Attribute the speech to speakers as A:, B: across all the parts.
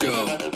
A: Let's go.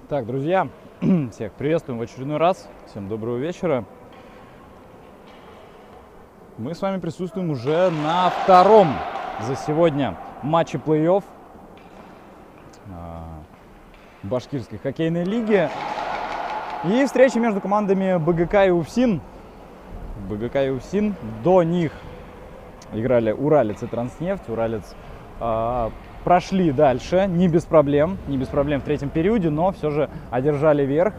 A: Так, друзья, всех приветствуем в очередной раз. Всем доброго вечера. Мы с вами присутствуем уже на втором за сегодня матче плей-офф Башкирской хоккейной лиги. И встреча между командами БГК и УФСИН. БГК и УФСИН, до них играли Уралец и Транснефть. Уралец прошли дальше, не без проблем в третьем периоде, но все же одержали верх,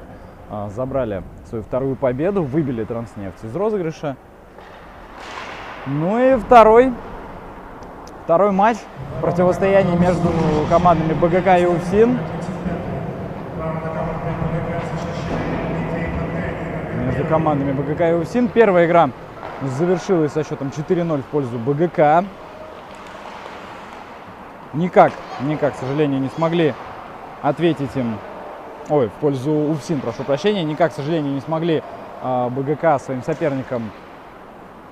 A: забрали свою вторую победу, выбили Транснефть из розыгрыша. Ну и второй матч противостояния между командами БГК и УФСИН. Первая игра завершилась со счетом 4-0 в пользу БГК. Никак, к сожалению, не смогли ответить им, в пользу УФСИН, прошу прощения, никак, к сожалению, не смогли БГК своим соперникам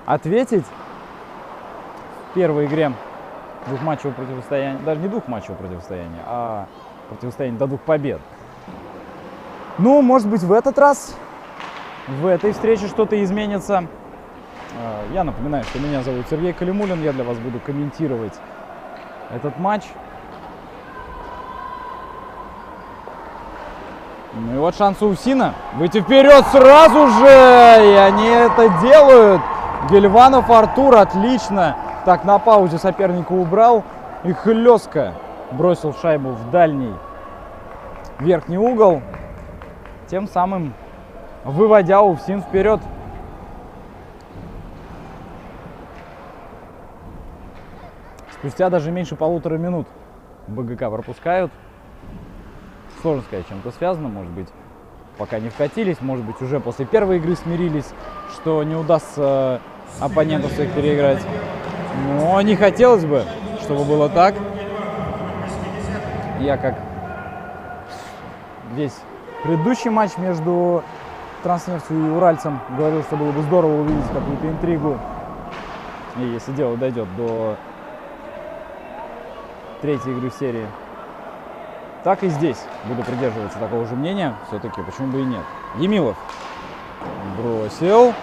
A: ответить в первой игре двухматчевого противостояния, даже не двухматчевого противостояния, а противостояния до двух побед. Ну, может быть, в этот раз, в этой встрече что-то изменится. Я напоминаю, что меня зовут Сергей Калимулин, я для вас буду комментировать этот матч. Ну и вот шанс у УФСИНа выйти вперед сразу же, и они это делают. Гельванов Артур отлично так на паузе соперника убрал и хлестко бросил шайбу в дальний верхний угол, тем самым выводя УФСИН вперед. Спустя даже меньше полутора минут БГК пропускают. Сложно сказать, чем это связано. Может быть, пока не вкатились. Может быть, уже после первой игры смирились, что не удастся оппонентов своих переиграть. Но не хотелось бы, чтобы было так. Я, как весь предыдущий матч между Транснефтью и Уральцем, говорил, что было бы здорово увидеть какую-то интригу. И если дело дойдет до третьей игры в серии, так и здесь буду придерживаться такого же мнения. Все-таки почему бы и нет. Емилов бросил.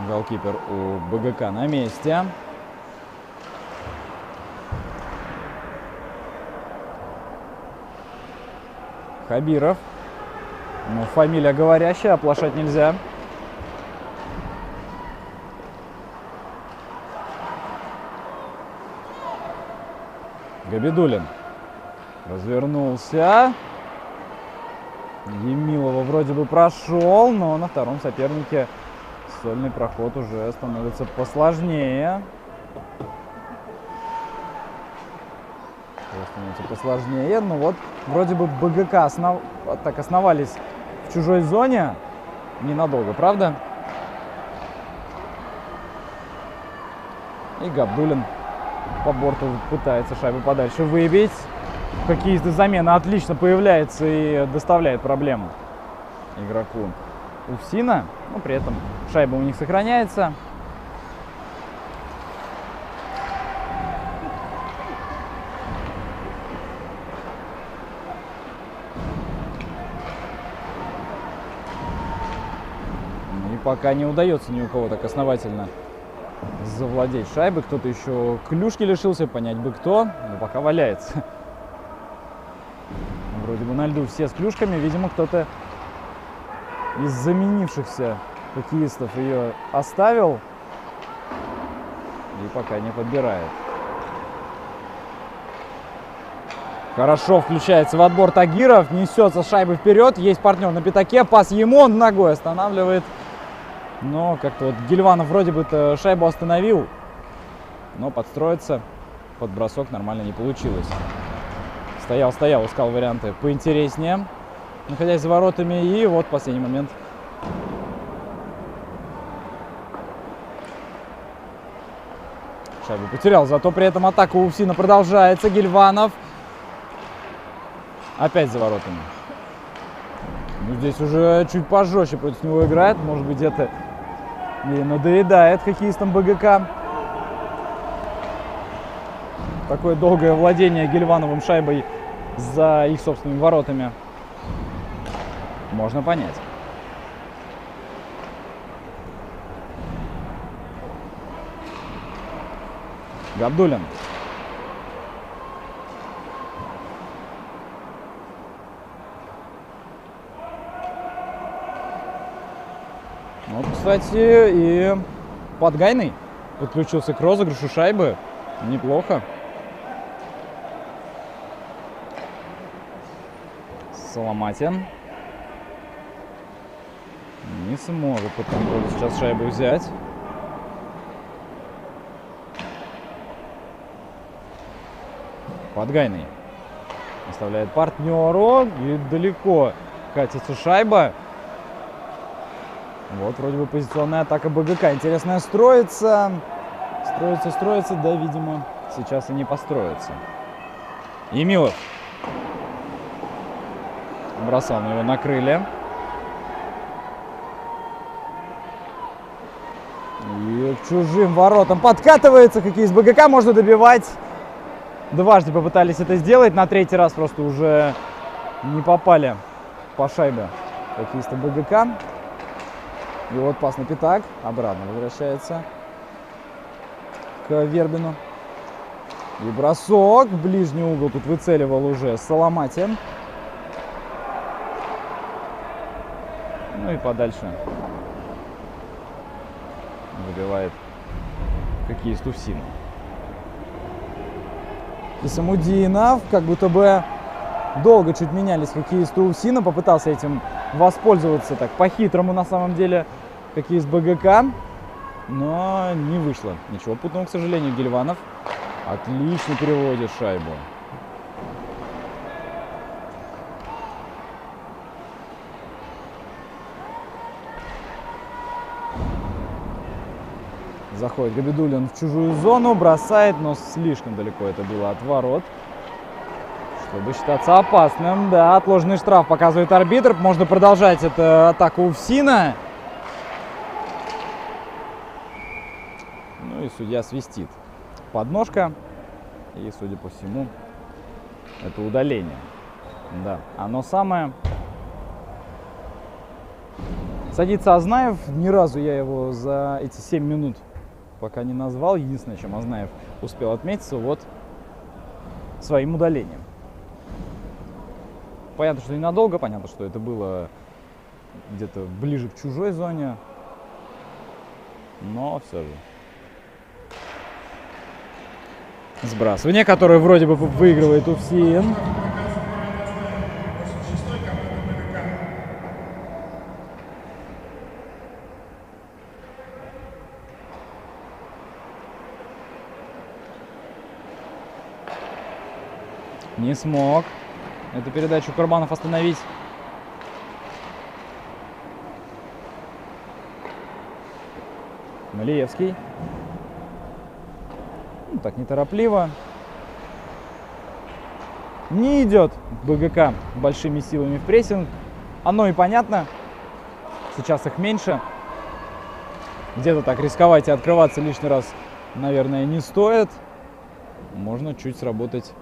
A: Голкипер у БГК на месте. Хабиров. Ну, фамилия говорящая, оплошать нельзя. Габидуллин развернулся. Емилова вроде бы прошел, но на втором сопернике сольный проход уже становится посложнее. Ну вот, вроде бы БГК основались в чужой зоне. Ненадолго, правда? И Габдуллин по борту пытается шайбу подальше выбить. Хоккеист замена отлично появляется и доставляет проблем игроку УФСИНа. Но при этом шайба у них сохраняется. И пока не удается ни у кого так основательно завладеть шайбой. Кто-то еще клюшки лишился, понять бы кто, но пока валяется. Вроде бы на льду все с клюшками, видимо, кто-то из заменившихся хоккеистов ее оставил и пока не подбирает. Хорошо включается в отбор Тагиров, несется с шайбой вперед, есть партнер на пятаке, пас ему, он ногой останавливает. Но как-то вот Гельванов вроде бы шайбу остановил, но подстроиться под бросок нормально не получилось. Стоял, искал варианты поинтереснее, находясь за воротами, и вот в последний момент шайбу потерял. Зато при этом атака у УФСИНа продолжается. Гельванов опять за воротами. Ну, здесь уже чуть пожестче против него играет. Может быть, где-то и надоедает хоккеистам БГК такое долгое владение Гельвановым шайбой за их собственными воротами. Можно понять. Габдуллин. Вот, кстати, и Подгайный подключился к розыгрышу шайбы. Неплохо. Соломатин. Не сможет под контроль сейчас шайбу взять. Подгайный оставляет партнеру. И далеко катится шайба. Вот вроде бы позиционная атака БГК. Интересная строится. Строится. Да, видимо, сейчас и не построится. Емилов. Бросал, но его накрыли. И к чужим воротам подкатывается. Хоккеист БГК, можно добивать. Дважды попытались это сделать. На третий раз просто уже не попали по шайбе хоккеиста БГК. И вот пас на пятак. Обратно возвращается к Вербину. И бросок. В ближний угол тут выцеливал уже Соломатин. Ну и подальше выбивает хоккеист Увсина. И Самудинов, как будто бы долго чуть менялись хоккеисты Увсина, попытался этим воспользоваться так по-хитрому на самом деле хоккеист БГК, но не вышло. Ничего путного, к сожалению. Гильванов отлично переводит шайбу. Заходит Габидуллин в чужую зону, бросает, но слишком далеко это было от ворот, чтобы считаться опасным. Да, отложенный штраф показывает арбитр. Можно продолжать эту атаку Увсина. Ну и судья свистит. Подножка. И, судя по всему, это удаление. Да, оно самое. Садится Азнаев. Ни разу я его за эти 7 минут пока не назвал. Единственное, чем Азнаев успел отметиться, вот своим удалением. Понятно, что ненадолго, понятно, что это было где-то ближе к чужой зоне, но все же. Сбрасывание, которое вроде бы выигрывает Увсин. Не смог эту передачу Курбанов остановить. Малиевский. Ну, так неторопливо. Не идет БГК большими силами в прессинг. Оно и понятно. Сейчас их меньше. Где-то так рисковать и открываться лишний раз, наверное, не стоит. Можно чуть сработать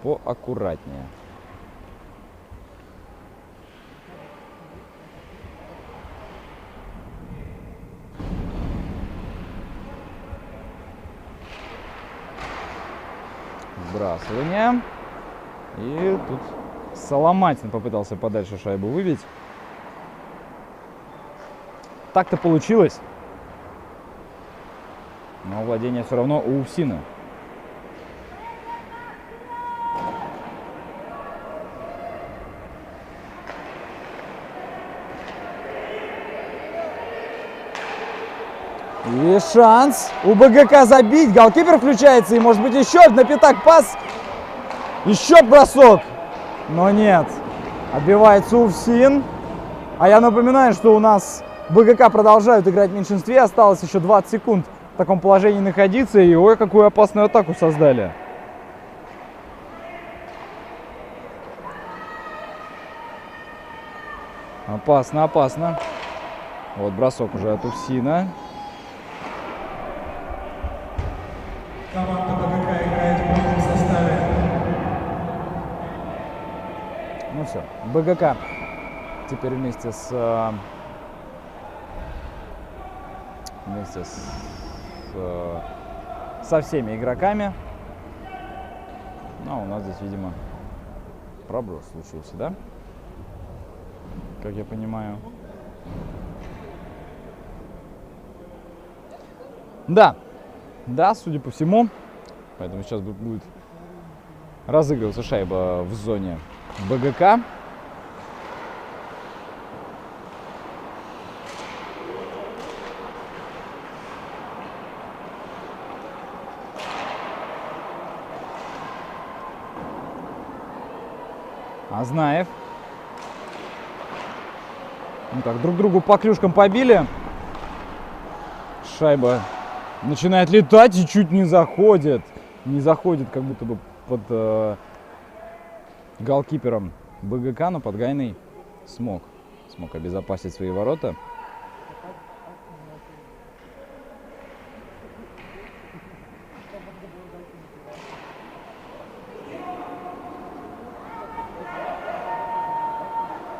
A: поаккуратнее. Сбрасывание. И тут Соломатин попытался подальше шайбу выбить. Так-то получилось. Но владение все равно у Увсина. И шанс у БГК забить. Голкипер включается. И может быть еще на пятак пас. Еще бросок. Но нет. Отбивается Увсин. А я напоминаю, что у нас БГК продолжают играть в меньшинстве. Осталось еще 20 секунд в таком положении находиться. И ой, какую опасную атаку создали. Опасно, опасно. Вот бросок уже от Увсина. Команда БГК играет в полном составе. все. БГК теперь вместе со всеми игроками. Ну, у нас здесь, видимо, проброс случился, да? Как я понимаю. Да, судя по всему. Поэтому сейчас будет разыгрываться шайба в зоне БГК. Азнаев. Ну так, друг другу по клюшкам побили. Шайба начинает летать и чуть не заходит. Не заходит, как будто бы под голкипером БГК, но Подгайный смог обезопасить свои ворота.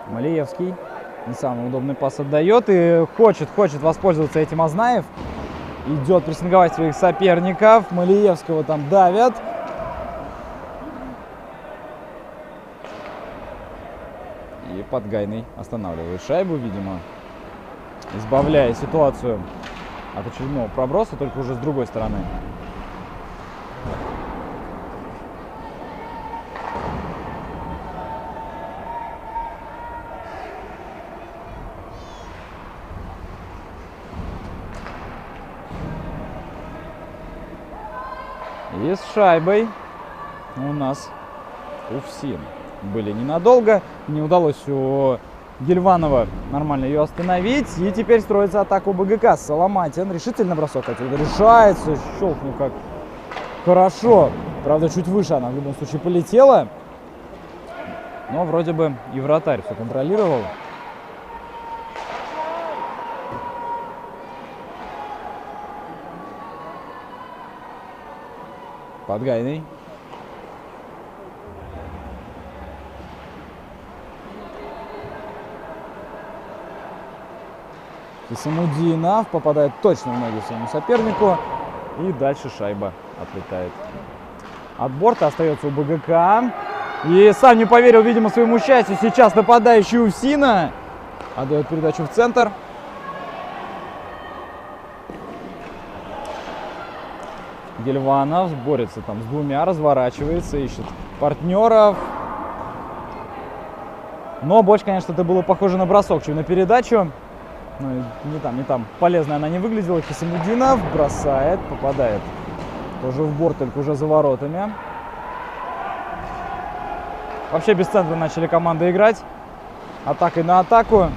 A: Малиевский не самый удобный пас отдает и хочет воспользоваться этим Азнаев. Идет прессинговать своих соперников. Малиевского там давят. И Подгайный останавливает шайбу, видимо, избавляя ситуацию от очередного проброса, только уже с другой стороны. И с шайбой у нас УФСИН были ненадолго. Не удалось у Гильванова нормально ее остановить. И теперь строится атака у БГК. Соломатин. Решительно бросок отсюда решается. Щелкнул как хорошо. Правда, чуть выше она в любом случае полетела. Но вроде бы и вратарь все контролировал. Подгайный. Исамудинов попадает точно в ноги своему сопернику. И дальше шайба отлетает от борта. Остается у БГК. И сам не поверил, видимо, своему счастью. Сейчас нападающий УФСИНа отдает передачу в центр. Гильванов борется там с двумя, разворачивается, ищет партнеров. Но больше, конечно, это было похоже на бросок, чем на передачу. Ну, не там. Полезно она не выглядела. Хисамудинов бросает, попадает тоже в борт, только уже за воротами. Вообще без центра начали команды играть. Атакой на атаку.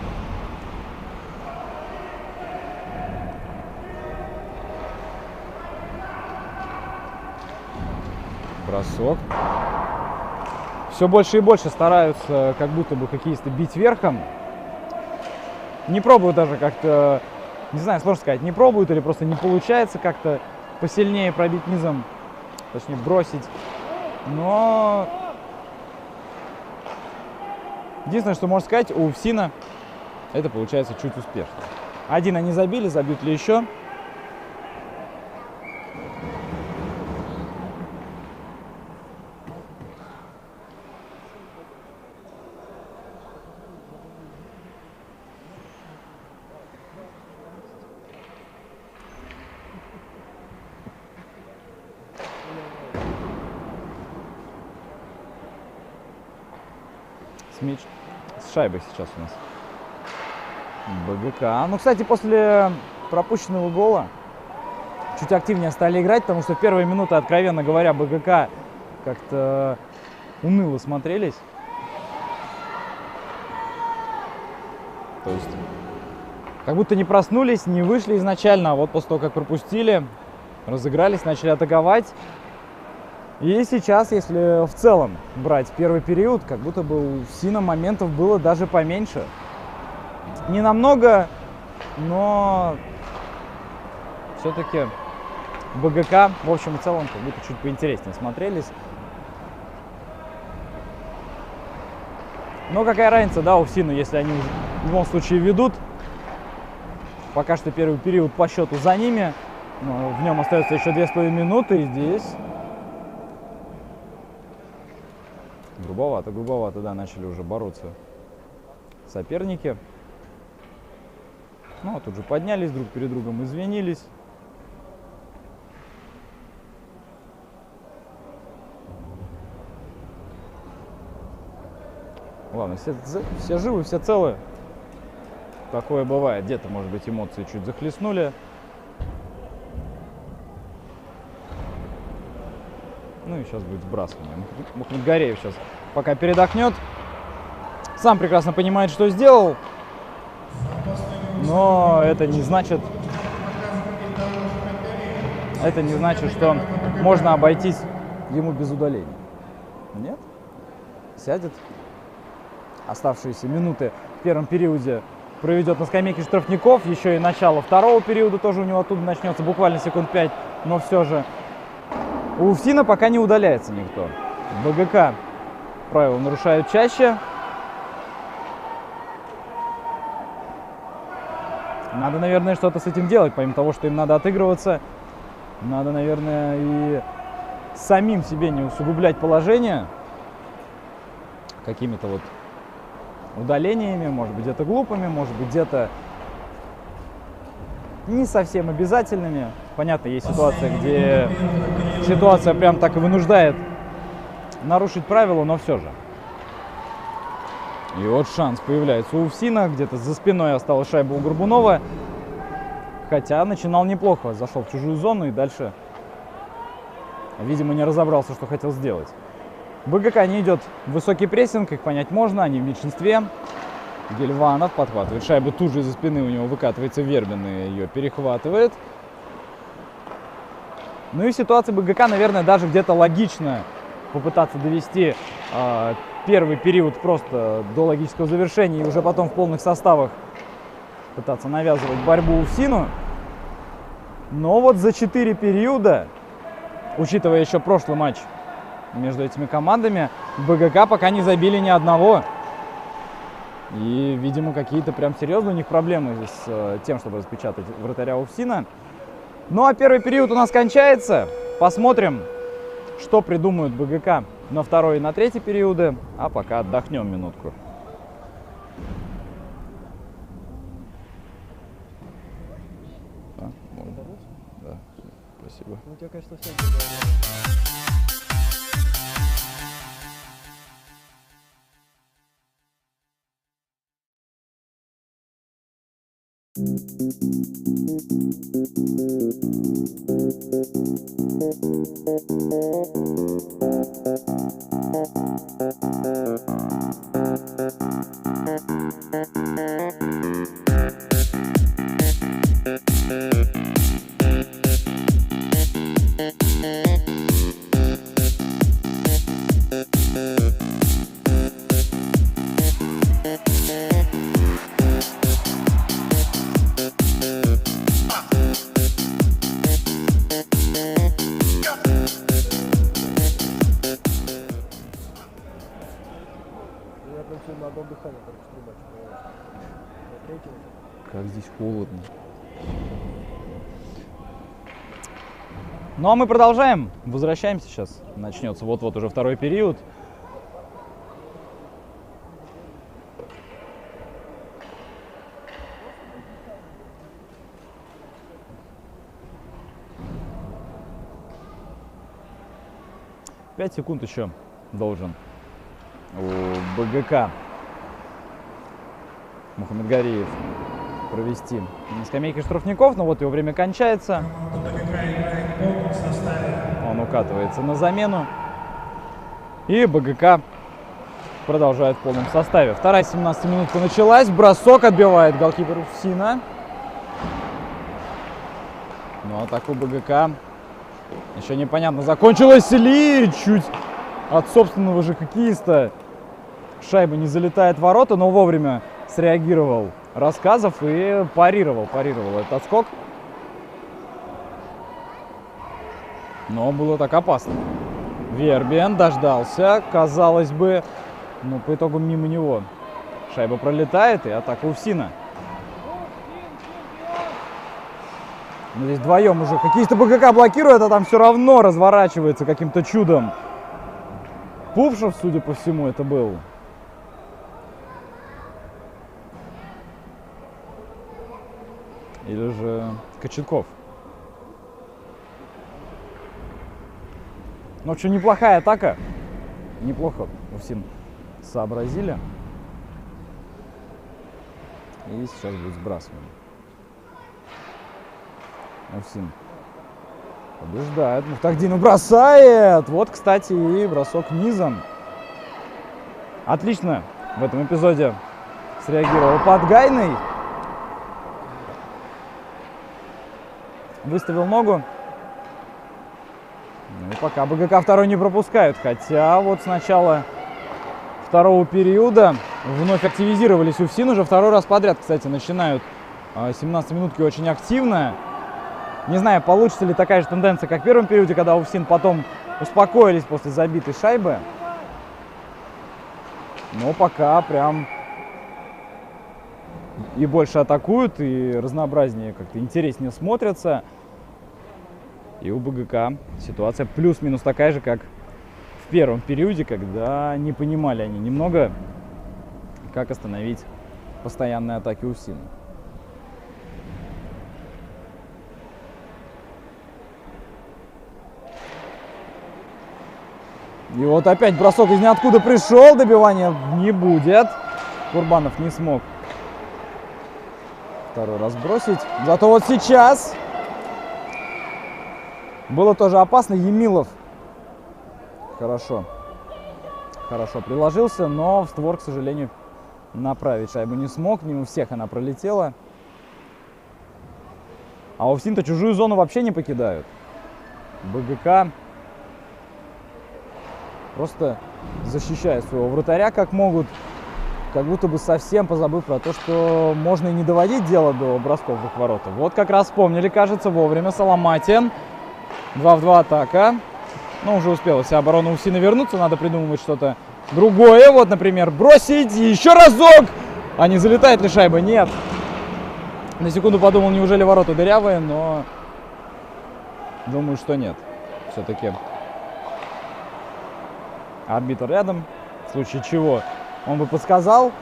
A: Бросок. Все больше и больше стараются как будто бы хоккеисты бить верхом. Не пробуют даже как-то, не знаю, сложно сказать, не пробуют или просто не получается как-то посильнее пробить низом, точнее бросить. Но единственное, что можно сказать, у УФСИНа это получается чуть успешно. Один они забили, забьют ли еще? Мяч с шайбой сейчас у нас БГК. Ну, кстати, после пропущенного гола чуть активнее стали играть, потому что в первые минуты, откровенно говоря, БГК как-то уныло смотрелись. То есть как будто не проснулись, не вышли изначально, а вот после того, как пропустили, разыгрались, начали атаковать. И сейчас, если в целом брать первый период, как будто бы у УФСИНа моментов было даже поменьше. Не намного, но все-таки БГК в общем и целом как будто чуть поинтереснее смотрелись. Но какая разница, да, Уфсину, если они в любом случае ведут. Пока что первый период по счету за ними. Но в нем остается еще 2,5 минуты. И здесь грубовато, да, начали уже бороться соперники. Ну, а тут же поднялись друг перед другом, извинились. Ладно, все живы, все целы. Такое бывает. Где-то, может быть, эмоции чуть захлестнули. Ну и сейчас будет сбрасывание. Мухаммедгареев сейчас пока передохнет. Сам прекрасно понимает, что сделал. Но это не значит, что можно обойтись ему без удаления. Нет? Сядет. Оставшиеся минуты в первом периоде проведет на скамейке штрафников. Еще и начало второго периода тоже у него оттуда начнется. Буквально секунд 5. Но все же у Уфсина пока не удаляется никто. БГК правила нарушают чаще. Надо, наверное, что-то с этим делать, помимо того, что им надо отыгрываться. Надо, наверное, и самим себе не усугублять положение какими-то вот удалениями, может быть, где-то глупыми, может быть, где-то не совсем обязательными. Понятно, есть ситуация, где ситуация прям так и вынуждает нарушить правила, но все же. И вот шанс появляется у Уфсина. Где-то за спиной осталась шайба у Горбунова. Хотя начинал неплохо. Зашел в чужую зону и дальше, видимо, не разобрался, что хотел сделать. БГК не идет в высокий прессинг, их понять можно, они в меньшинстве. Гельванов подхватывает шайбу, тут же из-за спины у него выкатывается Вербин и ее перехватывает. Ну и ситуация БГК, наверное, даже где-то логично попытаться довести первый период просто до логического завершения и уже потом в полных составах пытаться навязывать борьбу Уфсину. Но вот за 4 периода, учитывая еще прошлый матч между этими командами, БГК пока не забили ни одного. И, видимо, какие-то прям серьезные у них проблемы с тем, чтобы распечатать вратаря Уфсина. Ну а первый период у нас кончается. Посмотрим, что придумают БГК на второй и на третий периоды. А пока отдохнем минутку. Да, спасибо.
B: Ну, у тебя, конечно, все. На одном дыхании только что матч.
A: Как здесь холодно. Ну а мы продолжаем. Возвращаемся сейчас. Начнется вот-вот уже второй период. Пять секунд еще должен у БГК Мухаммедгареев провести на скамейке штрафников, но вот его время кончается. Он укатывается на замену. И БГК продолжает в полном составе. Вторая 17-минутка началась. Бросок отбивает голкипер Уфсина. Ну, атаку БГК еще непонятно закончилась ли. Чуть от собственного же хоккеиста шайба не залетает в ворота, но вовремя среагировал Рассказов и парировал этот отскок. Но было так опасно. Вербен дождался, казалось бы, Но по итогу мимо него шайба пролетает, и атака Уфсина. Но здесь вдвоем уже какие-то БГК блокируют, а там все равно разворачивается каким-то чудом. Пупшев, судя по всему, это был. Или же Кочетков. Ну, в общем, неплохая атака. Неплохо Уфсин сообразили. И сейчас будет сбрасывание. Уфсин побеждает. Мухтагдинов бросает. Вот, кстати, и бросок низом. Отлично в этом эпизоде среагировал Подгайный. Выставил ногу. Ну и пока БГК второй не пропускают. Хотя вот с начала второго периода вновь активизировались Уфсин. Уже второй раз подряд, кстати, начинают 17-минутки очень активно. Не знаю, получится ли такая же тенденция, как в первом периоде, когда Уфсин потом успокоились после забитой шайбы. Но пока прям и больше атакуют, и разнообразнее, как-то интереснее смотрятся. И у БГК ситуация плюс-минус такая же, как в первом периоде, когда не понимали они немного, как остановить постоянные атаки Уфсина. И вот опять бросок из ниоткуда пришел, добивания не будет. Курбанов не смог второй раз бросить. Зато вот сейчас было тоже опасно. Емилов хорошо приложился, но в створ, к сожалению, направить шайбу не смог. Мимо всех она пролетела. А Уфсин-то чужую зону вообще не покидают. БГК просто защищает своего вратаря как могут, как будто бы совсем позабыв про то, что можно и не доводить дело до бросков в их ворота. Вот как раз вспомнили, кажется, вовремя Соломатин. 2 в 2 атака. Но уже успела вся оборона Уфсина вернуться, надо придумывать что-то другое. Вот, например, бросить и еще разок! А не залетает ли шайба? Нет. На секунду подумал, неужели ворота дырявые, но думаю, что нет. Все-таки арбитр рядом, в случае чего он бы подсказал.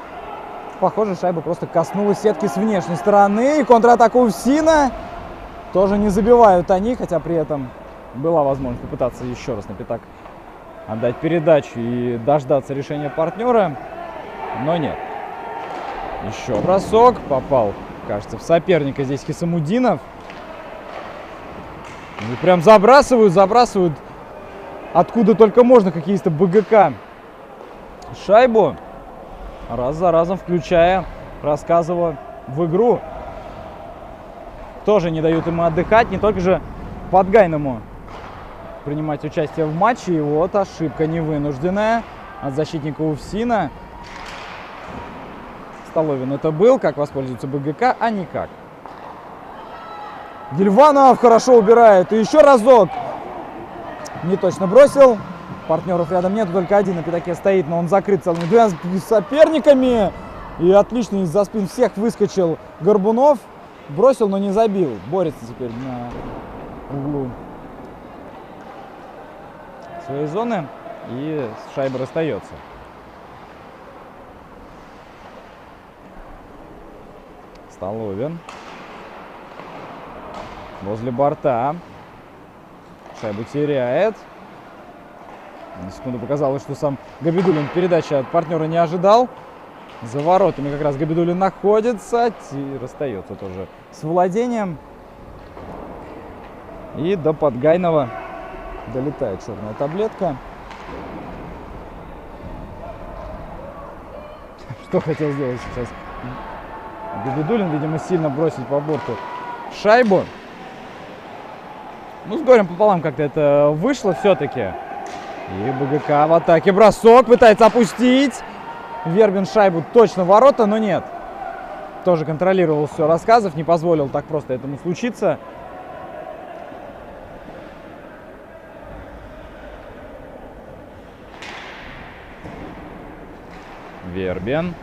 A: Похоже, шайба просто коснулась сетки с внешней стороны. И контратака Уфсина тоже не забивают они, хотя при этом была возможность попытаться еще раз на пятак отдать передачу и дождаться решения партнера, но нет. Еще бросок, попал, кажется, в соперника здесь Хисамудинов. И прям забрасывают откуда только можно какие-то БГК шайбу, раз за разом включая Рассказова в игру. Тоже не дают ему отдыхать, не только же Подгайному принимать участие в матче. И вот ошибка невынужденная от защитника Уфсина. Столовин это был, как воспользуется БГК, а никак. Гильванов хорошо убирает, и еще разок. Не точно бросил. Партнеров рядом нет, только один на пятаке стоит, но он закрыт целыми двумя соперниками. И отлично из-за спин всех выскочил Горбунов. Бросил, но не забил. Борется теперь на углу своей зоны. И шайба расстается. Столовин. Возле борта. Шайбу теряет. На секунду показалось, что сам Габидуллин передачи от партнера не ожидал. За воротами как раз Габидуллин находится. И расстается тоже с владением. И до Подгайного долетает черная таблетка. Что хотел сделать сейчас Габидуллин? Видимо, сильно бросить по борту шайбу. Ну, с горем пополам как-то это вышло все-таки. И БГК в атаке. Бросок пытается опустить. Вербин шайбу точно в ворота, но нет. Тоже контролировал все Рассказов, не позволил так просто этому случиться. Вербин.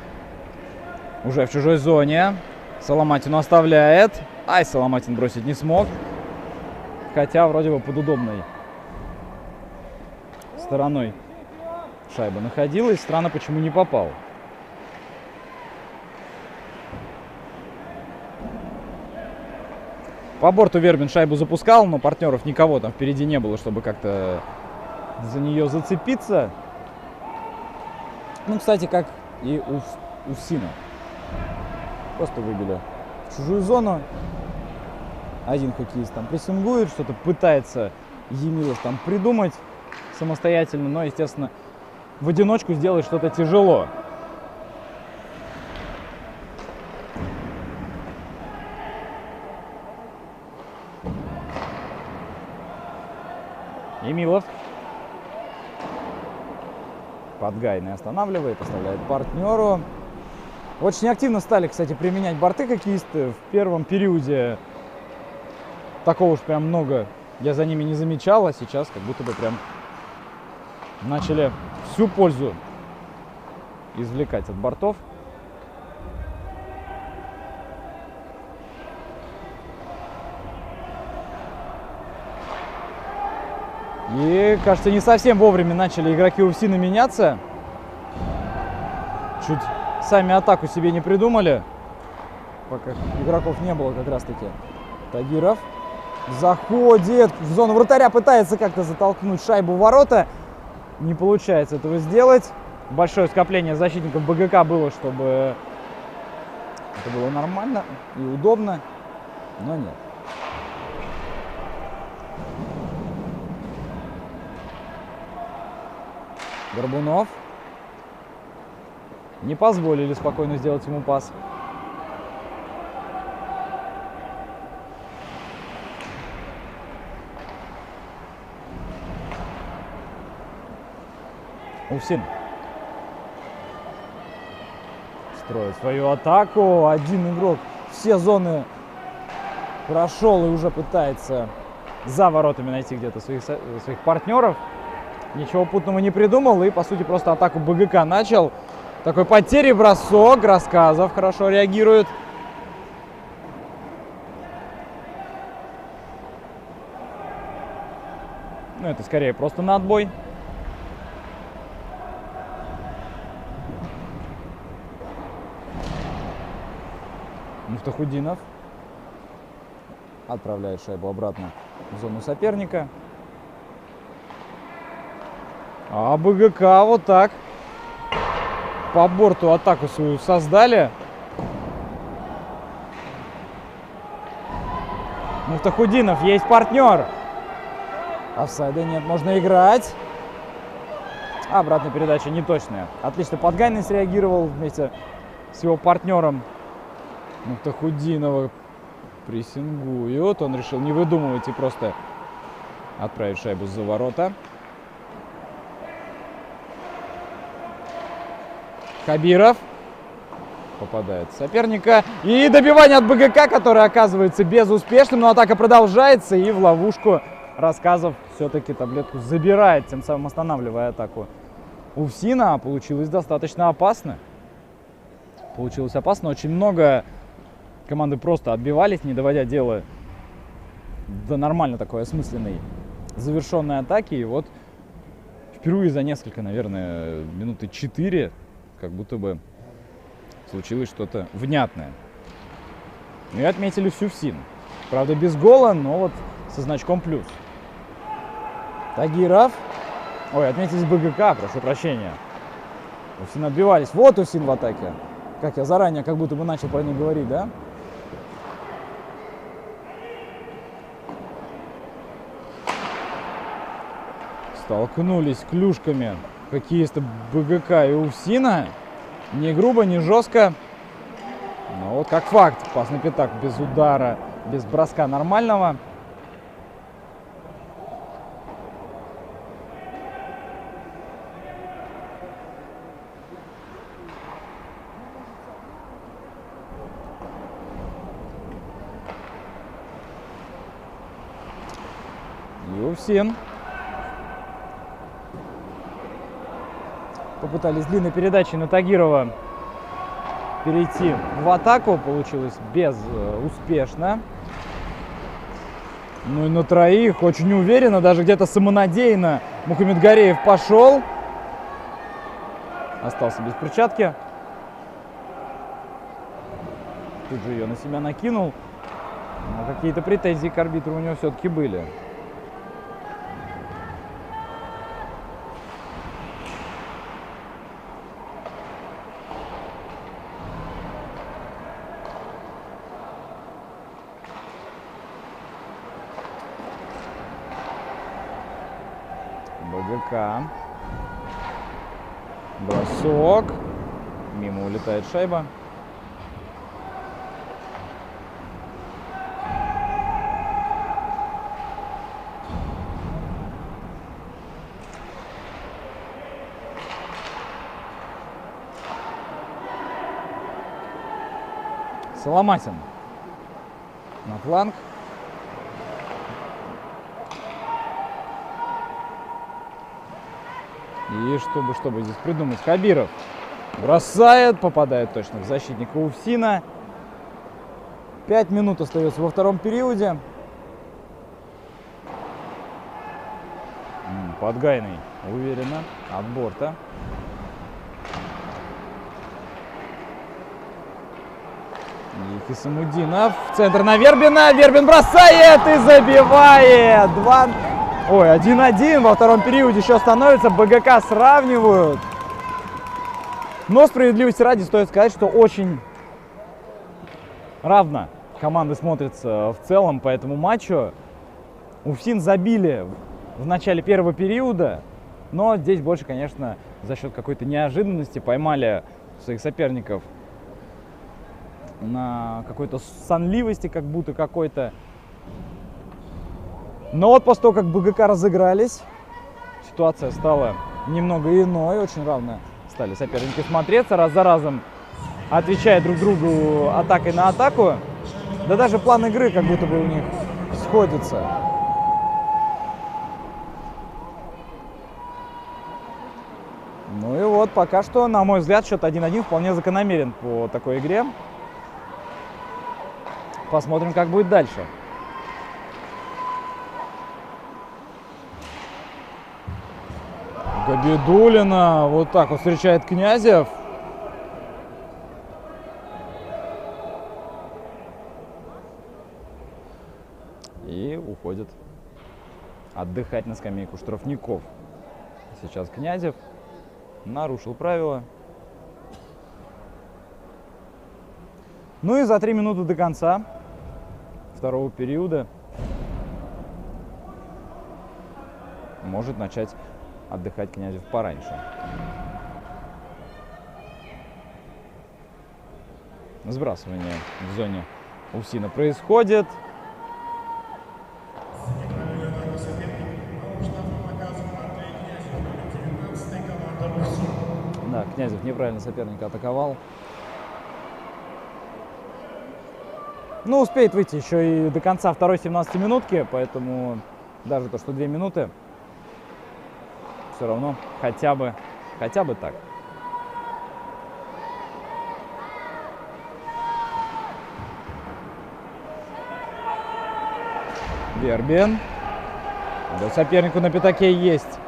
A: Уже в чужой зоне. Соломатину оставляет. Ай, Соломатин бросить не смог. Хотя вроде бы под удобной стороной шайба находилась. Странно, почему не попал. По борту Вербин шайбу запускал, но партнеров никого там впереди не было, чтобы как-то за нее зацепиться. Ну, кстати, как и у Сина. Просто выбили в чужую зону. Один хоккеист там прессингует, что-то пытается Емилов там придумать самостоятельно, но, естественно, в одиночку сделать что-то тяжело. Емилов. Подгайный останавливает, оставляет партнеру. Очень активно стали, кстати, применять борты хоккеисты в первом периоде. Такого уж прям много я за ними не замечал, а сейчас как будто бы прям начали всю пользу извлекать от бортов. И, кажется, не совсем вовремя начали игроки УФСИНа меняться. Чуть сами атаку себе не придумали, пока игроков не было как раз-таки. Тагиров заходит в зону вратаря, пытается как-то затолкнуть шайбу в ворота. Не получается этого сделать. Большое скопление защитников БГК было, чтобы это было нормально и удобно, но нет. Горбунов. Не позволили спокойно сделать ему пас. УФСИН строит свою атаку. Один игрок все зоны прошел и уже пытается за воротами найти где-то своих партнеров. Ничего путного не придумал и, по сути, просто атаку БГК начал. Такой потери бросок. Рассказов хорошо реагирует. Ну, это скорее просто на отбой. Муфтахудинов отправляет шайбу обратно в зону соперника. А БГК вот так по борту атаку свою создали. Муфтахудинов, есть партнер. Офсайда нет, можно играть. Обратная передача неточная. Отлично Подгайный среагировал вместе с его партнером. Муфтахудинова прессингует. Он решил не выдумывать и просто отправить шайбу за ворота. Хабиров попадает в соперника. И добивание от БГК, которое оказывается безуспешным. Но атака продолжается. И в ловушку Рассказов все-таки таблетку забирает, тем самым останавливая атаку УФСИНа. Получилось достаточно опасно. Получилось опасно. Очень много команды просто отбивались, не доводя дело до нормально такой осмысленной завершенной атаки. И вот впервые за несколько, наверное, минуты 4 как будто бы случилось что-то внятное. Ну и отметили УФСИН. Правда, без гола, но вот со значком плюс. Тагиров. Ой, отметились БГК, прошу прощения. УФСИН отбивались. Вот УФСИН в атаке. Как я заранее как будто бы начал про них говорить, да? Столкнулись клюшками хоккеисты БГК и УФСИНа. Не грубо, не жестко. Но вот как факт. Пасный пятак без удара, без броска нормального. И УФСИН Попытались длинной передачей на Тагирова перейти в атаку. Получилось безуспешно. Ну и на троих очень уверенно, даже где-то самонадеянно Мухаммедгареев пошел. Остался без перчатки. Тут же ее на себя накинул. Но какие-то претензии к арбитру у него все-таки были. БГК. Бросок. Мимо улетает шайба. Соломатин на фланг. И чтобы здесь придумать, Хабиров бросает, попадает точно в защитника УФСИНа. 5 минут остается во втором периоде. Подгайный уверенно от борта. И Хисамудинов в центр на Вербина. Вербин бросает и забивает. 1-1 во втором периоде еще становится. БГК сравнивают. Но справедливости ради стоит сказать, что очень равно команды смотрятся в целом по этому матчу. УФСИН забили в начале первого периода, но здесь больше, конечно, за счет какой-то неожиданности поймали своих соперников на какой-то сонливости, как будто какой-то. Но вот после того, как БГК разыгрались, ситуация стала немного иной, очень равно стали соперники смотреться, раз за разом отвечая друг другу атакой на атаку. Да даже план игры как будто бы у них сходится. Ну и вот пока что, на мой взгляд, счет 1-1 вполне закономерен по такой игре. Посмотрим, как будет дальше. Габидуллина вот так вот встречает Князев. И уходит отдыхать на скамейку штрафников. Сейчас Князев нарушил правила. Ну и за 3 минуты до конца второго периода может начать отдыхать Князев пораньше. Сбрасывание в зоне УФСИНа происходит. Да, Князев неправильно соперника атаковал. Ну, успеет выйти еще и до конца второй 17-минутки, поэтому даже то, что 2 минуты, все равно хотя бы так. Вербин. Да, сопернику на пятаке есть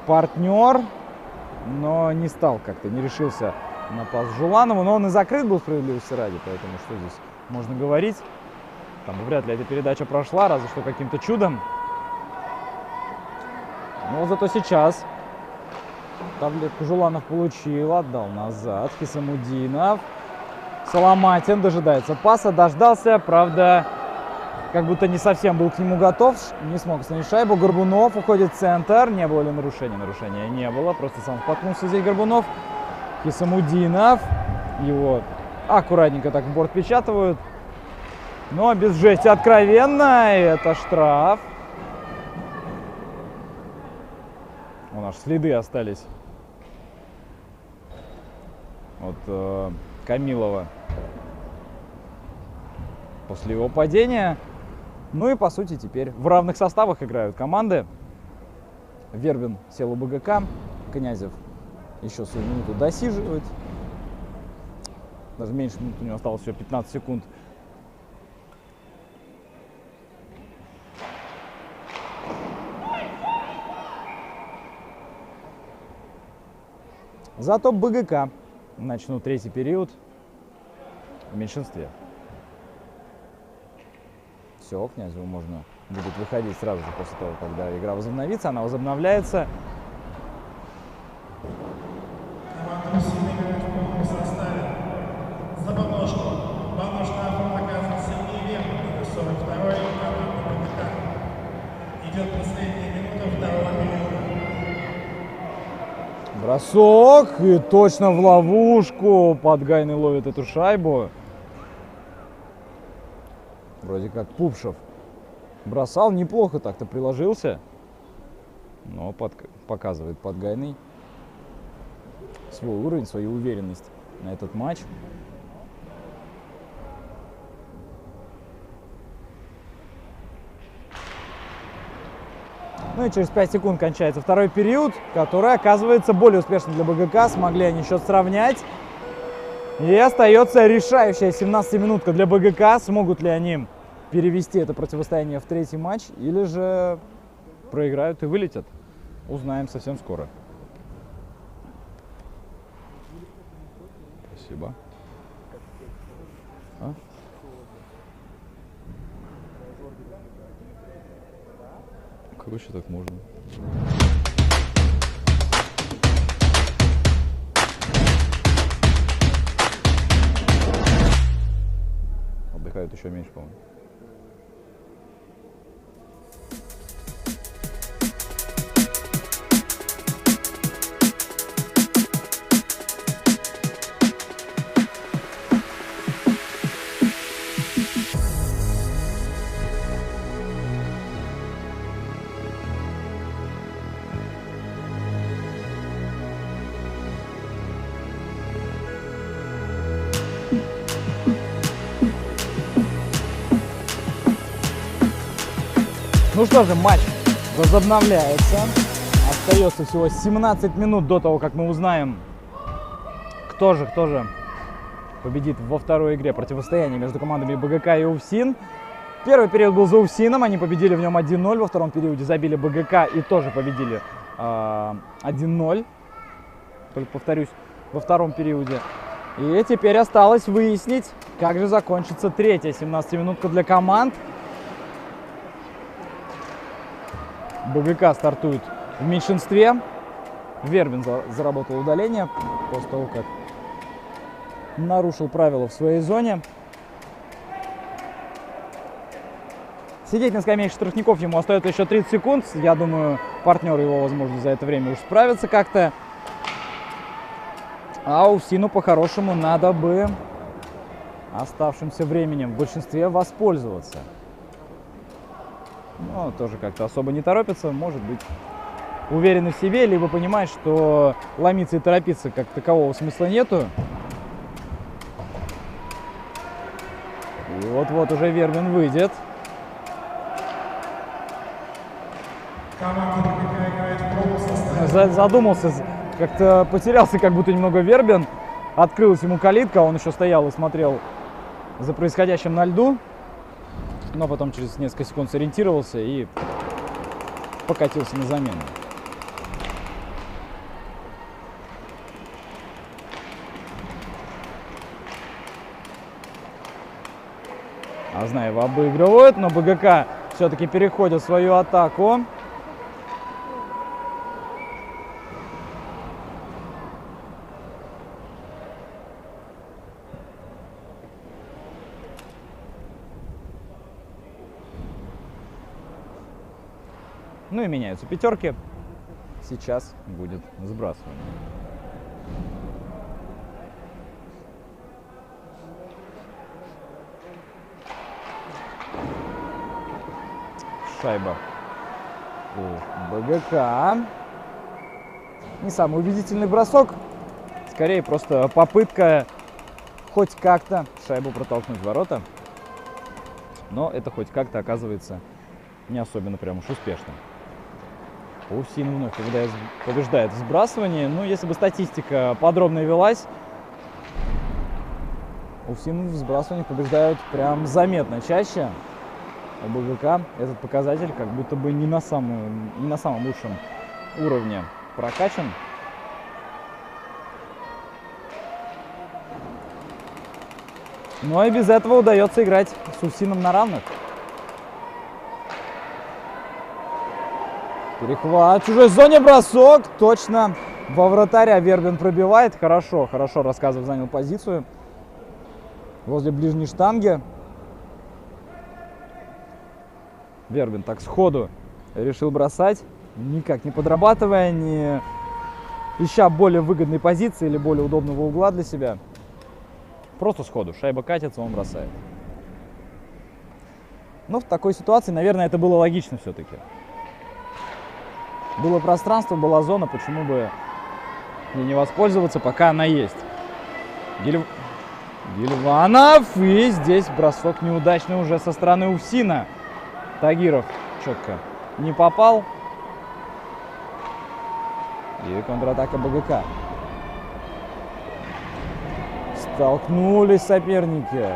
A: партнер, но не стал как-то, не решился на пас Жуланову. Но он и закрыт был, справедливости ради, поэтому что здесь можно говорить. Там вряд ли эта передача прошла, разве что каким-то чудом. Но зато сейчас таблетку Жуланов получил, отдал назад. Хисамудинов. Соломатин дожидается паса, дождался, правда, как будто не совсем был к нему готов, не смог снять шайбу. Горбунов уходит в центр. Не было ли нарушения? Нарушения не было, просто сам споткнулся здесь Горбунов. Хисамудинов. Его аккуратненько так в борт печатывают. Но без жести откровенно. Это штраф. У нас следы остались от Камилова после его падения. Ну и по сути теперь в равных составах играют команды. Вербин сел у БГК, Князев еще свою минуту досиживать. Даже меньше минуты, у него осталось всего 15 секунд. Зато БГК начнут третий период в меньшинстве. Все, Князеву можно будет выходить сразу же после того, когда игра возобновится. Она возобновляется.
C: Команда «Усин» играет в полном составе. За подножку. Подножка оказывает Сергей Верховный, 42-й, команда БГК. Идет последняя минута второго периода.
A: Бросок. И точно в ловушку. Подгайный ловит эту шайбу. Вроде как Пупшев бросал. Неплохо так-то приложился. Но показывает Подгайный свой уровень, свою уверенность на этот матч. Ну и через 5 секунд кончается второй период, который оказывается более успешным для БГК. Смогли они счет сравнять. И остается решающая 17-минутка для БГК. Смогут ли они перевести это противостояние в третий матч, или же проиграют и вылетят? Узнаем совсем скоро. Спасибо. А? Как вообще так можно? Отдыхают еще меньше, по-моему. Ну что же, матч возобновляется. Остается всего 17 минут до того, как мы узнаем, кто же победит во второй игре противостояния между командами БГК и УФСИН. Первый период был за УФСИНом, они победили в нем 1-0. Во втором периоде забили БГК и тоже победили 1-0. Только повторюсь, во втором периоде. И теперь осталось выяснить, как же закончится третья 17-минутка для команд. БГК стартует в меньшинстве. Вербин заработал удаление после того, как нарушил правила в своей зоне. Сидеть на скамейке штрафников ему остается еще 30 секунд. Я думаю, партнеры его, возможно, за это время уж справятся как-то. А УФСИНу по-хорошему надо бы оставшимся временем в большинстве воспользоваться. Но тоже как-то особо не торопится, может быть, уверены в себе, либо понимает, что ломиться и торопиться как такового смысла нету. И вот-вот уже Вербин выйдет.
C: Команда БГК играет в полном составе.
A: Задумался, как-то потерялся как будто немного Вербин. Открылась ему калитка, он еще стоял и смотрел за происходящим на льду. Но потом через несколько секунд сориентировался и покатился на замену. Азнаева обыгрывают, но БГК все-таки переходит в свою атаку. Ну и меняются пятерки. Сейчас будет сбрасывание. Шайба у БГК. Не самый убедительный бросок. Скорее просто попытка хоть как-то шайбу протолкнуть в ворота. Но это хоть как-то оказывается не особенно прям уж успешным. Увсин вновь побеждает в сбрасывании. Ну, если бы статистика подробно велась, Увсин в сбрасывании побеждают прям заметно чаще. У БГК этот показатель как будто бы не на самом лучшем уровне прокачан. Но и без этого удается играть с Увсином на равных. Перехват в чужой зоне, бросок. Точно во вратаря Вербин пробивает. Хорошо Рассказов занял позицию возле ближней штанги. Вербин так сходу решил бросать, никак не подрабатывая, не ища более выгодной позиции или более удобного угла для себя. Просто сходу. Шайба катится, он бросает. Но в такой ситуации, наверное, это было логично все-таки. Было пространство, была зона, почему бы и не воспользоваться, пока она есть. Гильванов. И здесь бросок неудачный уже со стороны Увсина. Тагиров четко не попал. И контратака БГК. Столкнулись соперники.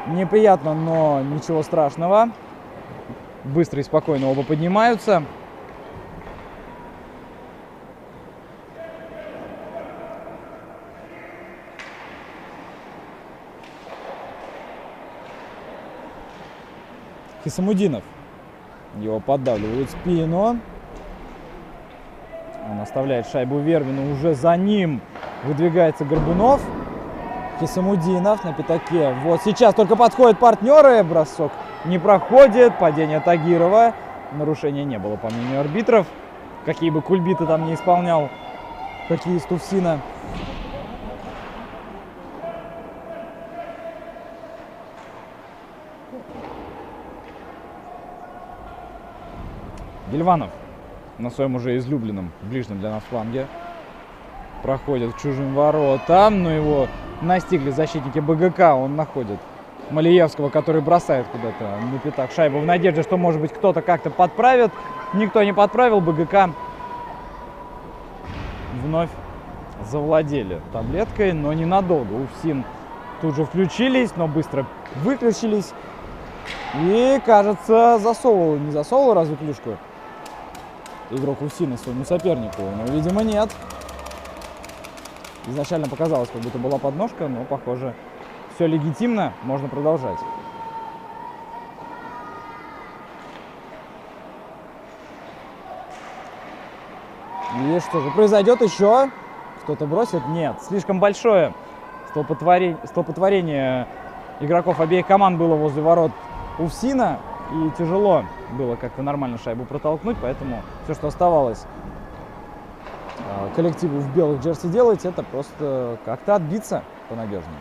A: Неприятно, но ничего страшного. Быстро и спокойно оба поднимаются. Хисамудинов. Его поддавливают в спину. Он оставляет шайбу Вербину. Уже за ним выдвигается Горбунов. Хисамудинов на пятаке. Вот сейчас только подходят партнеры. Бросок не проходит. Падение Тагирова. Нарушения не было, по мнению арбитров. Какие бы кульбиты там не исполнял хоккеист Увсина. Гильванов на своем уже излюбленном, ближнем для нас фланге проходит к чужим воротам, но его настигли защитники БГК. Он находит Малиевского, который бросает куда-то на пятак шайбу в надежде, что, может быть, кто-то как-то подправит. Никто не подправил. БГК вновь завладели таблеткой, но ненадолго. Увсин тут же включились, но быстро выключились. И, кажется, не засовывал разве клюшку игрок Увсина своему сопернику? Но, видимо, нет. Изначально показалось, как будто была подножка, но, похоже, все легитимно, можно продолжать. И что же, произойдет еще? Кто-то бросит? Нет. Слишком большое столпотворение игроков обеих команд было возле ворот Увсина. И тяжело было как-то нормально шайбу протолкнуть, поэтому все, что оставалось коллективу в белых джерси делать, это просто как-то отбиться понадежнее.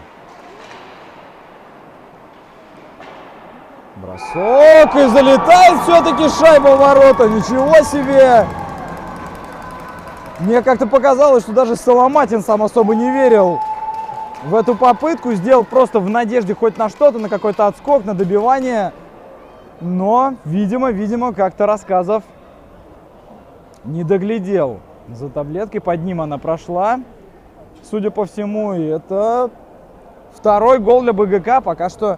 A: Бросок, и залетает все-таки шайба в ворота. Ничего себе! Мне как-то показалось, что даже Соломатин сам особо не верил в эту попытку. Сделал просто в надежде хоть на что-то, на какой-то отскок, на добивание. Но, видимо, как-то Рассказов не доглядел за таблеткой. Под ним она прошла, судя по всему. И это второй гол для БГК. Пока что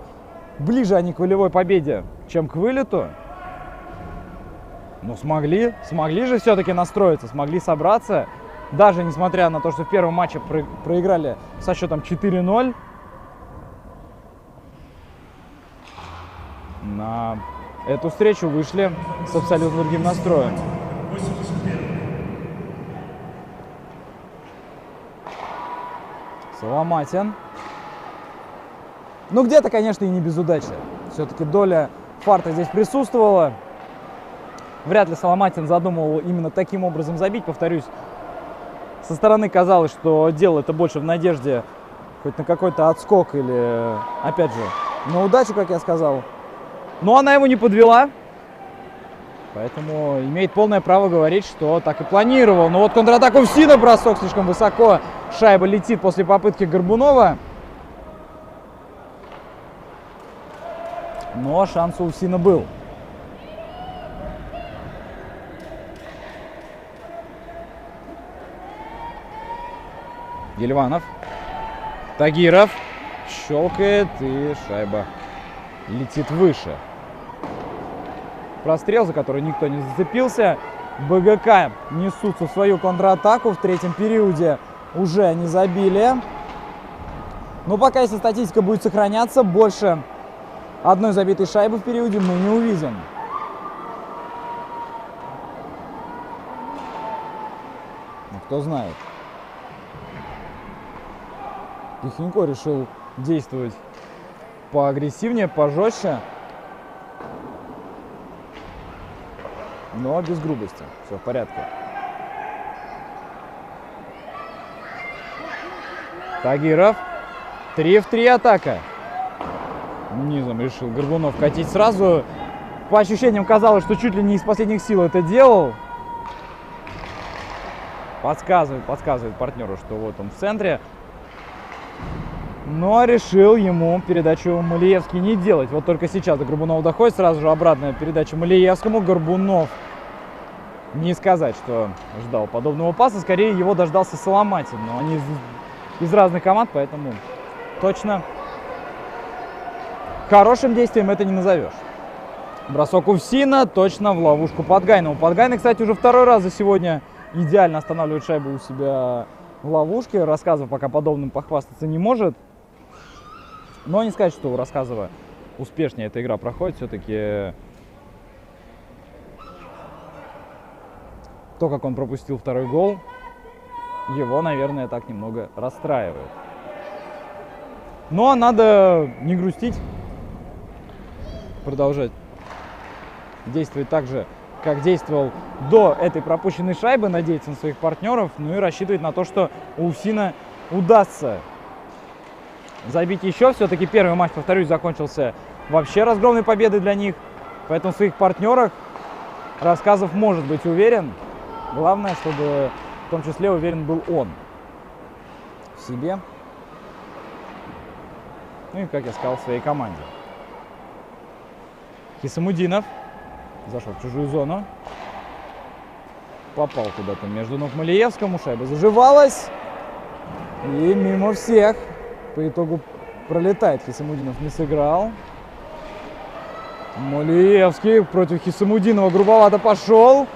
A: ближе они к волевой победе, чем к вылету. Но смогли же все-таки настроиться, смогли собраться. Даже несмотря на то, что в первом матче проиграли со счетом 4-0. На эту встречу вышли с абсолютно другим настроем. Соломатин. Ну, где-то, конечно, и не без удачи. Все-таки доля фарта здесь присутствовала. Вряд ли Соломатин задумывал именно таким образом забить. Повторюсь, со стороны казалось, что делал это больше в надежде хоть на какой-то отскок или, опять же, на удачу, как я сказал. Но она его не подвела. Поэтому имеет полное право говорить, что так и планировал. Но вот контратаку Увсина, бросок слишком высоко. Шайба летит после попытки Горбунова. Но шанс у Увсина был. Гильванов. Тагиров. Щелкает, и шайба летит выше. Прострел, за который никто не зацепился. БГК несутся в свою контратаку. В третьем периоде уже не забили. Но пока, если статистика будет сохраняться, больше одной забитой шайбы в периоде мы не увидим. Ну, кто знает. Тихенько решил действовать поагрессивнее, пожестче. Но без грубости. Все в порядке. Тагиров. 3 в 3 атака. Низом решил Горбунов катить сразу. По ощущениям казалось, что чуть ли не из последних сил это делал. Подсказывает партнеру, что вот он в центре. Но решил ему передачу Малиевский не делать. Вот только сейчас до Горбунова доходит. Сразу же обратная передача Малиевскому. Горбунов, не сказать, что ждал подобного паса. Скорее, его дождался Соломатин. Но они из разных команд, поэтому точно хорошим действием это не назовешь. Бросок Увсина точно в ловушку Подгайнова. Подгайный, кстати, уже второй раз за сегодня идеально останавливает шайбу у себя в ловушке. Рассказов пока подобным похвастаться не может. Но не сказать, что у Рассказова успешнее эта игра проходит. Все-таки то, как он пропустил второй гол, его, наверное, так немного расстраивает. Но надо не грустить. Продолжать действовать так же, как действовал до этой пропущенной шайбы. Надеяться на своих партнеров. Ну и рассчитывать на то, что у Увсина удастся забить еще. Все-таки первый матч, повторюсь, закончился вообще разгромной победой для них. Поэтому в своих партнерах Рассказов может быть уверен. Главное, чтобы в том числе уверен был он в себе. Ну и, как я сказал, в своей команде. Хисамудинов зашел в чужую зону. Попал куда-то между ног Малиевскому. Шайба заживалась. И мимо всех. По итогу пролетает. Хисамудинов не сыграл. Малиевский против Хисамудинова грубовато пошел.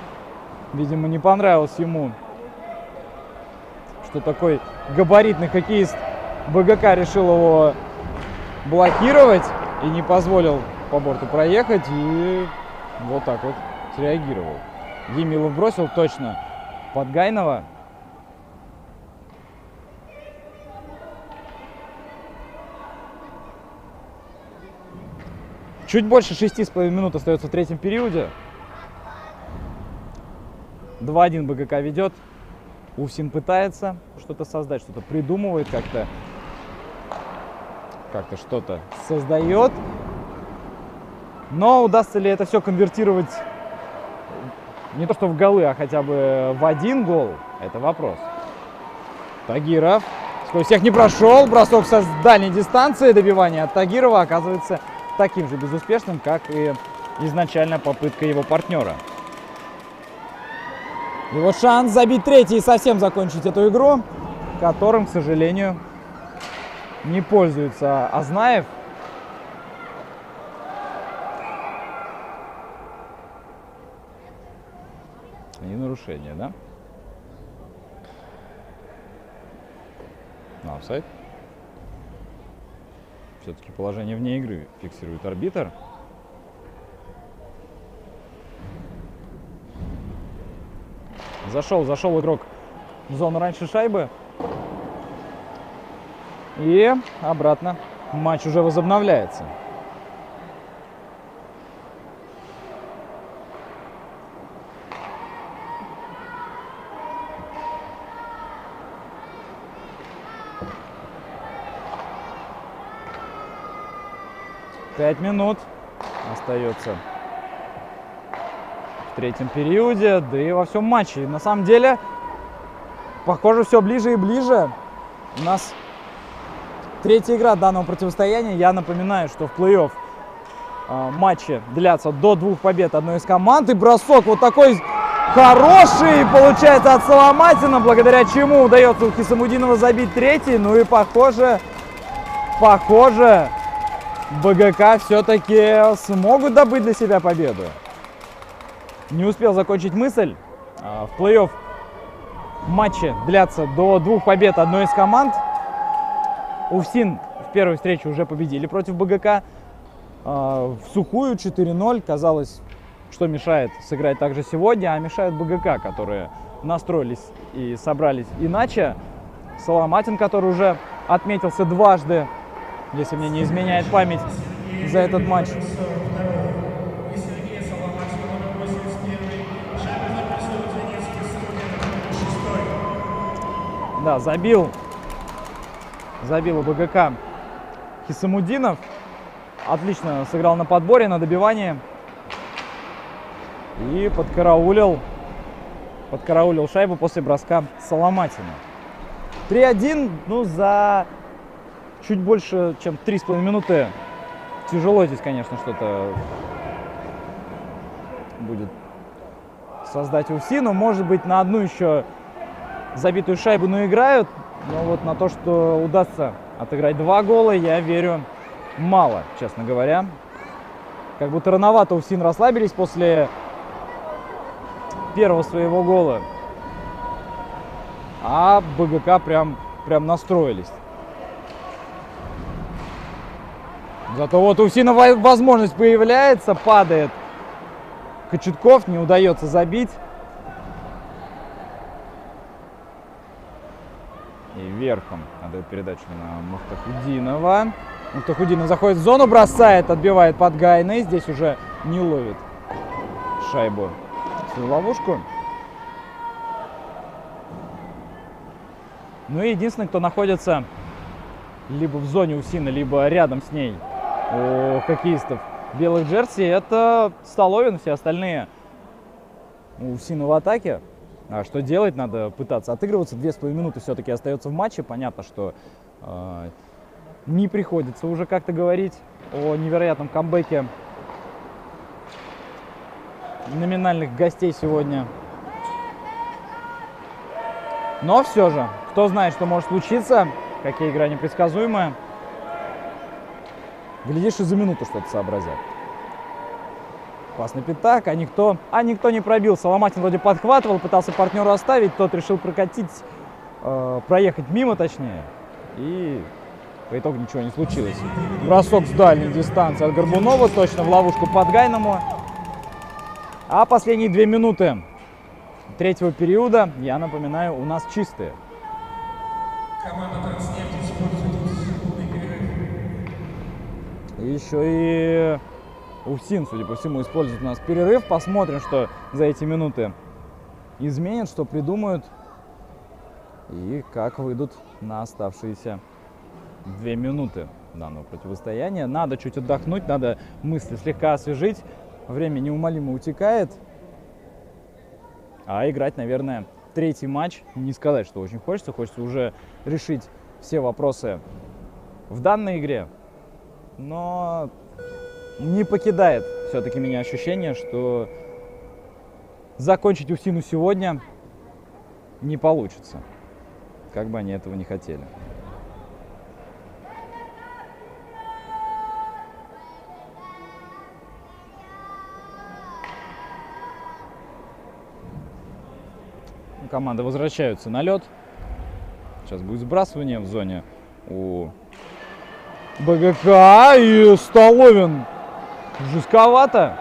A: Видимо, не понравилось ему, что такой габаритный хоккеист БГК решил его блокировать и не позволил по борту проехать. И вот так вот среагировал. Емилов бросил точно Подгайнова. Чуть больше 6,5 минут остается в третьем периоде. 2-1 БГК ведет. Увсин пытается что-то создать, что-то придумывает, как-то что-то создает. Но удастся ли это все конвертировать не то что в голы, а хотя бы в один гол, это вопрос. Тагиров сквозь всех не прошел. Бросок со дальней дистанции. Добивание от Тагирова оказывается таким же безуспешным, как и изначально попытка его партнера. И вот шанс забить третий и совсем закончить эту игру, которым, к сожалению, не пользуется Азнаев. И нарушение, да? Офсайд. Все-таки положение вне игры фиксирует арбитр. Зашел игрок в зону раньше шайбы. И обратно матч уже возобновляется. Пять минут остается в третьем периоде, да и во всем матче. И на самом деле, похоже, все ближе и ближе. У нас третья игра данного противостояния. Я напоминаю, что в плей-офф матчи длятся до 2 побед одной из команд. И бросок вот такой Хороший получается от Соломатина, благодаря чему удается у Хисамудинова забить третий. Ну и похоже, БГК все-таки смогут добыть для себя победу. Не успел закончить мысль. В плей-офф матчи длятся до 2 побед одной из команд. УФСИН в первой встрече уже победили против БГК. В сухую 4-0. Казалось, что мешает сыграть также сегодня, а мешают БГК, которые настроились и собрались иначе. Соломатин, который уже отметился дважды, если мне не изменяет память, за этот матч. Да, забил у БГК Хисамудинов. Отлично сыграл на подборе, на добивании. И подкараулил шайбу после броска Соломатина. 3-1, ну, за чуть больше, чем 3,5 минуты. Тяжело здесь, конечно, что-то будет создать УФСИ, но, может быть, на одну еще забитую шайбу наиграют. Но вот на то, что удастся отыграть 2 гола, я верю мало, честно говоря. Как будто рановато УФСИН расслабились после первого своего гола. А БГК прям настроились. Зато вот у УФСИНа возможность появляется, падает Кочетков, не удается забить. И верхом отдает передачу на Мухтахудинова. Мухтахудинов заходит в зону, бросает, отбивает под Гайной. Здесь уже не ловит шайбу в свою ловушку. Ну и единственный, кто находится либо в зоне УФСИНа, либо рядом с ней у хоккеистов белых джерси, это Столовин. Все остальные у УФСИНа в атаке. А что делать? Надо пытаться отыгрываться. 2,5 минуты все-таки остается в матче. Понятно, что не приходится уже как-то говорить о невероятном камбэке номинальных гостей сегодня. Но все же, кто знает, что может случиться, какие игра непредсказуемая. Глядишь, и за минуту что-то сообразят. Опасный пятак, а никто не пробил. Соломатин вроде подхватывал, пытался партнера оставить, тот решил прокатить, проехать мимо точнее. И по итогу ничего не случилось. Бросок с дальней дистанции от Горбунова, точно в ловушку под Гайному. А последние 2 минуты третьего периода, я напоминаю, у нас чистые.
C: Команда «Транснефть» использует секундный перерыв.
A: Еще и УФСИН, судя по всему, использует у нас перерыв. Посмотрим, что за эти минуты изменят, что придумают и как выйдут на оставшиеся 2 минуты данного противостояния. Надо чуть отдохнуть, надо мысли слегка освежить. Время неумолимо утекает. А играть, наверное, третий матч, не сказать, что очень хочется. Хочется уже решить все вопросы в данной игре. Но не покидает все-таки меня ощущение, что закончить УФСИНу сегодня не получится. Как бы они этого не хотели. Команды возвращаются на лед. Сейчас будет сбрасывание в зоне у БГК. И Столовин жестковато.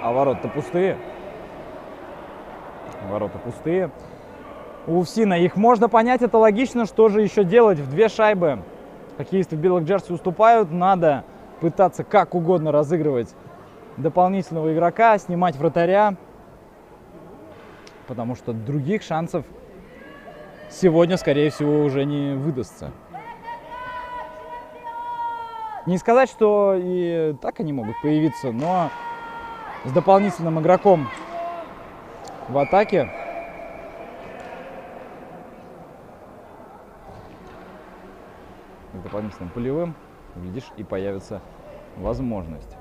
A: А ворота пустые. Ворота пустые. У УФСИНа их можно понять, это логично. Что же еще делать? В 2 шайбы хоккеисты в белых джерси уступают. Надо пытаться как угодно разыгрывать дополнительного игрока, снимать вратаря. Потому что других шансов сегодня, скорее всего, уже не выдастся. Не сказать, что и так они могут появиться, но с дополнительным игроком в атаке с дополнительным полевым, видишь, и появится возможность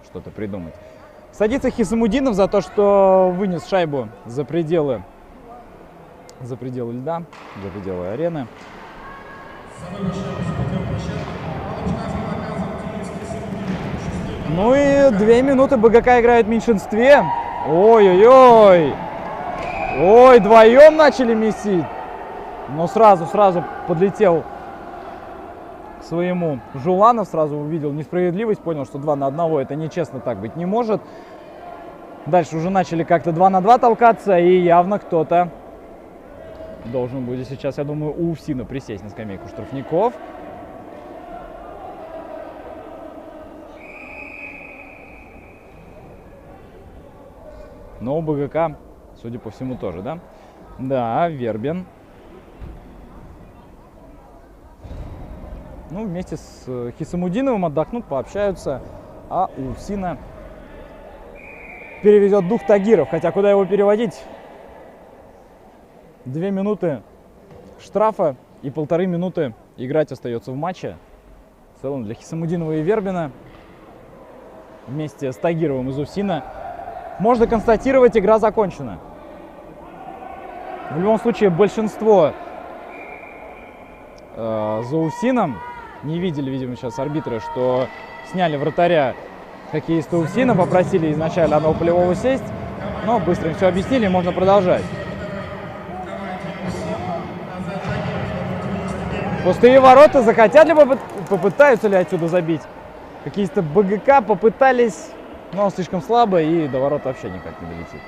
A: что-то придумать. Садится Хисамудинов за то, что вынес шайбу за пределы льда, за пределы арены. Ну и 2 минуты БГК играет в меньшинстве. Ой-ой-ой. Ой, вдвоем начали месить. Но сразу подлетел к своему Жуланов, сразу увидел несправедливость, понял, что 2 на 1 это нечестно, так быть не может. Дальше уже начали как-то 2 на 2 толкаться, и явно кто-то должен будет сейчас, я думаю, у УФСИНа присесть на скамейку штрафников. Но у БГК, судя по всему, тоже, да? Да, Вербин. Ну, вместе с Хисамудиновым отдохнут, пообщаются. А у УФСИНа переведет дух Тагиров. Хотя куда его переводить? 2 минуты штрафа и 1,5 минуты играть остается в матче. В целом для Хисамудинова и Вербина вместе с Тагировым из УФСИНа можно констатировать, игра закончена. В любом случае, большинство за УФСИНом не видели, видимо, сейчас арбитры, что сняли вратаря хоккеиста УФСИНа, попросили изначально одного полевого сесть, но быстро им все объяснили, можно продолжать. Пустые ворота, захотят ли попытаются ли отсюда забить? Хоккеисты БГК попытались, но слишком слабо и до ворот вообще никак не долетит.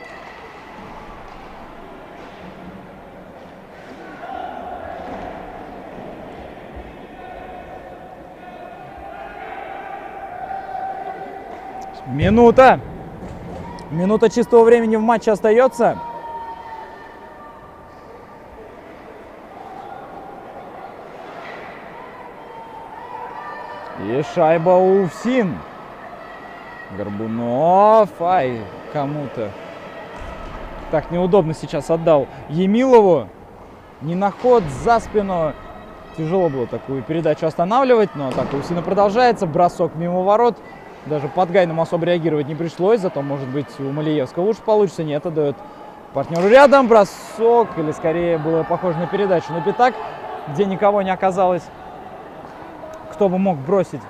A: Минута чистого времени в матче остается. И шайба УФСИН. Горбунов. Ай, кому-то так неудобно сейчас отдал Емилову. Не на ход, за спину. Тяжело было такую передачу останавливать, но так УФСИНа продолжается. Бросок мимо ворот. Даже под Гайном особо реагировать не пришлось. Зато, может быть, у Малиевского лучше получится. Нет, отдает партнеру рядом. Бросок, или скорее было похоже на передачу на пятак, где никого не оказалось, кто бы мог бросить.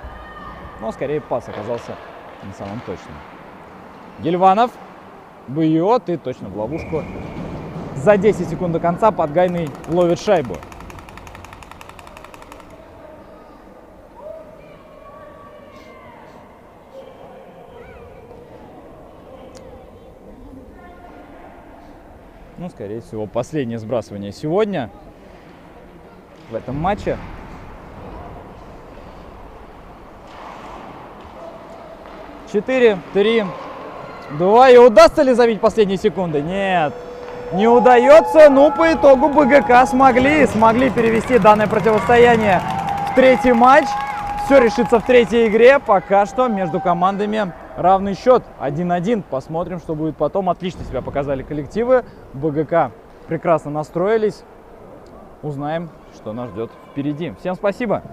A: Но скорее пас оказался не самым точным. Гельванов бьет и точно в ловушку. За 10 секунд до конца Подгайный ловит шайбу. Ну, скорее всего, последнее сбрасывание сегодня в этом матче. 4, 3, 2. И удастся ли забить последние секунды? Нет, не удается. Ну, по итогу БГК смогли перевести данное противостояние в 3-й матч. Все решится в 3-й игре. Пока что между командами равный счет 1-1. Посмотрим, что будет потом. Отлично себя показали коллективы. БГК прекрасно настроились. Узнаем, что нас ждет впереди. Всем спасибо.